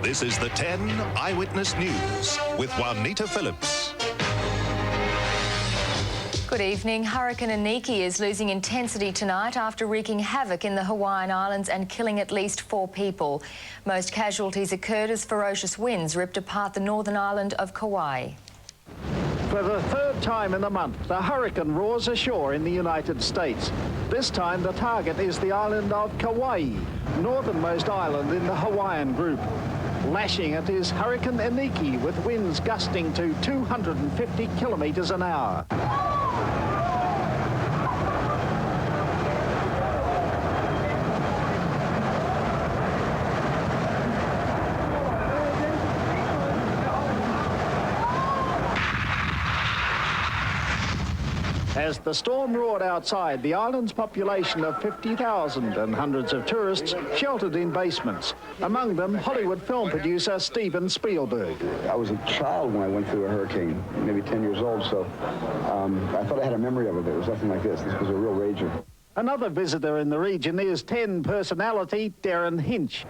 This is the 10 Eyewitness News with Juanita Phillips. Good evening. Hurricane Aniki is losing intensity tonight after wreaking havoc in the Hawaiian Islands and killing at least 4 people. Most casualties occurred as ferocious winds ripped apart the northern island of Kauai. For the 3rd time in a month, the hurricane roars ashore in the United States. This time the target is the island of Kauai, northernmost island in the Hawaiian group. Lashing it is Hurricane Aniki with winds gusting to 250 kilometres an hour. As the storm roared outside, the island's population of 50,000 and hundreds of tourists sheltered in basements. Among them, Hollywood film producer Steven Spielberg. I was a child when I went through a hurricane, maybe 10 years old, so I thought I had a memory of it, but it was nothing like this. This was a real rager. Another visitor in the region is 10 personality Darren Hinch.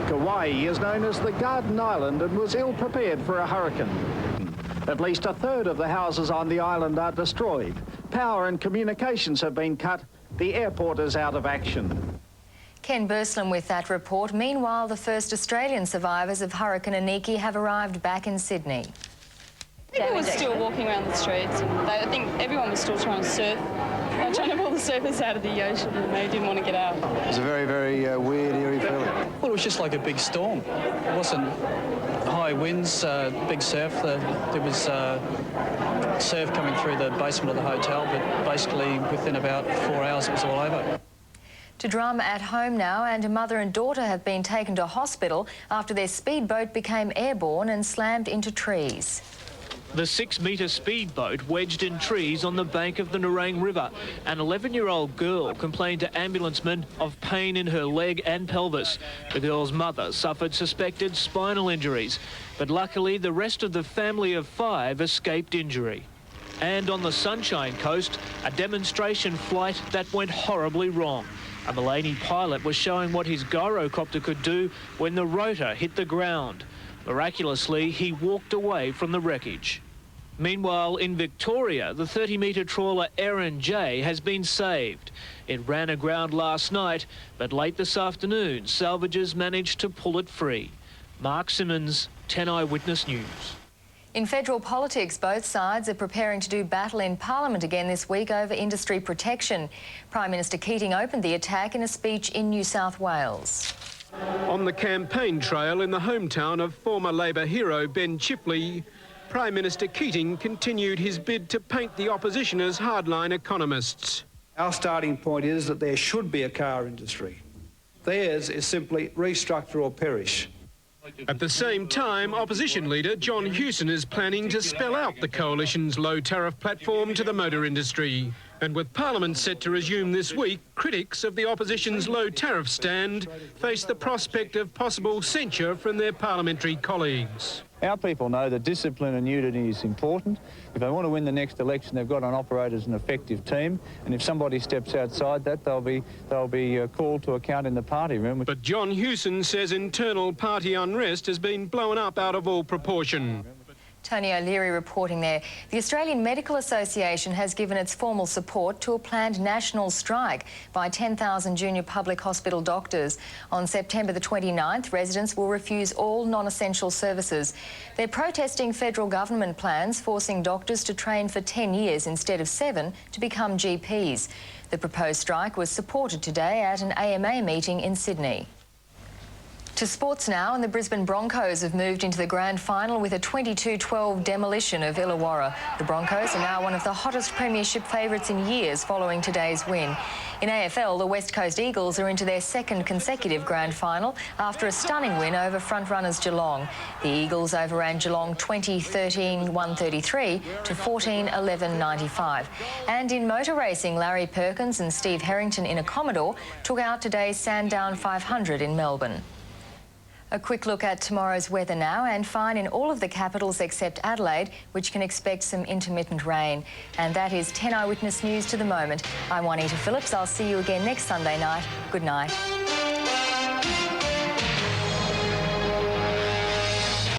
Kauai is known as the Garden Island and was ill-prepared for a hurricane. At least a third of the houses on the island are destroyed. Power and communications have been cut. The airport is out of action. Ken Burslem with that report. Meanwhile, the first Australian survivors of Hurricane Aniki have arrived back in Sydney. People were still walking around the streets, and I think everyone was still trying to surf. They were trying to pull the surfers out of the ocean, and they didn't want to get out. It was a very, very weird, eerie feeling. Well, it was just like a big storm. It wasn't high winds, big surf. There was surf coming through the basement of the hotel, but basically within about 4 hours it was all over. To drama at home now, and a mother and daughter have been taken to hospital after their speedboat became airborne and slammed into trees. The 6-metre speedboat wedged in trees on the bank of the Nerang River. An 11-year-old girl complained to ambulancemen of pain in her leg and pelvis. The girl's mother suffered suspected spinal injuries, but luckily the rest of the family of 5 escaped injury. And on the Sunshine Coast, a demonstration flight that went horribly wrong. A Mullaney pilot was showing what his gyrocopter could do when the rotor hit the ground. Miraculously, he walked away from the wreckage. Meanwhile, in Victoria, the 30-metre trawler Erin J has been saved. It ran aground last night, but late this afternoon, salvagers managed to pull it free. Mark Simmons, 10 Eyewitness News. In federal politics, both sides are preparing to do battle in Parliament again this week over industry protection. Prime Minister Keating opened the attack in a speech in New South Wales. On the campaign trail in the hometown of former Labor hero Ben Chipley, Prime Minister Keating continued his bid to paint the opposition as hardline economists. Our starting point is that there should be a car industry. Theirs is simply restructure or perish. At the same time, opposition leader John Hewson is planning to spell out the coalition's low-tariff platform to the motor industry. And with Parliament set to resume this week, critics of the opposition's low-tariff stand face the prospect of possible censure from their parliamentary colleagues. Our people know that discipline and unity is important. If they want to win the next election, they've got to operate as an effective team. And if somebody steps outside that, they'll be called to account in the party room. But John Hewson says internal party unrest has been blown up out of all proportion. Tony O'Leary reporting there. The Australian Medical Association has given its formal support to a planned national strike by 10,000 junior public hospital doctors. On September the 29th, residents will refuse all non-essential services. They're protesting federal government plans forcing doctors to train for 10 years instead of 7 to become GPs. The proposed strike was supported today at an AMA meeting in Sydney. To sports now, and the Brisbane Broncos have moved into the grand final with a 22-12 demolition of Illawarra. The Broncos are now one of the hottest premiership favourites in years following today's win. In AFL, the West Coast Eagles are into their 2nd consecutive grand final after a stunning win over frontrunners Geelong. The Eagles overran Geelong 20-13-133 to 14-11-95. And in motor racing, Larry Perkins and Steve Harrington in a Commodore took out today's Sandown 500 in Melbourne. A quick look at tomorrow's weather now, and fine in all of the capitals except Adelaide, which can expect some intermittent rain. And that is 10 Eyewitness News to the moment. I'm Juanita Phillips. I'll see you again next Sunday night. Good night.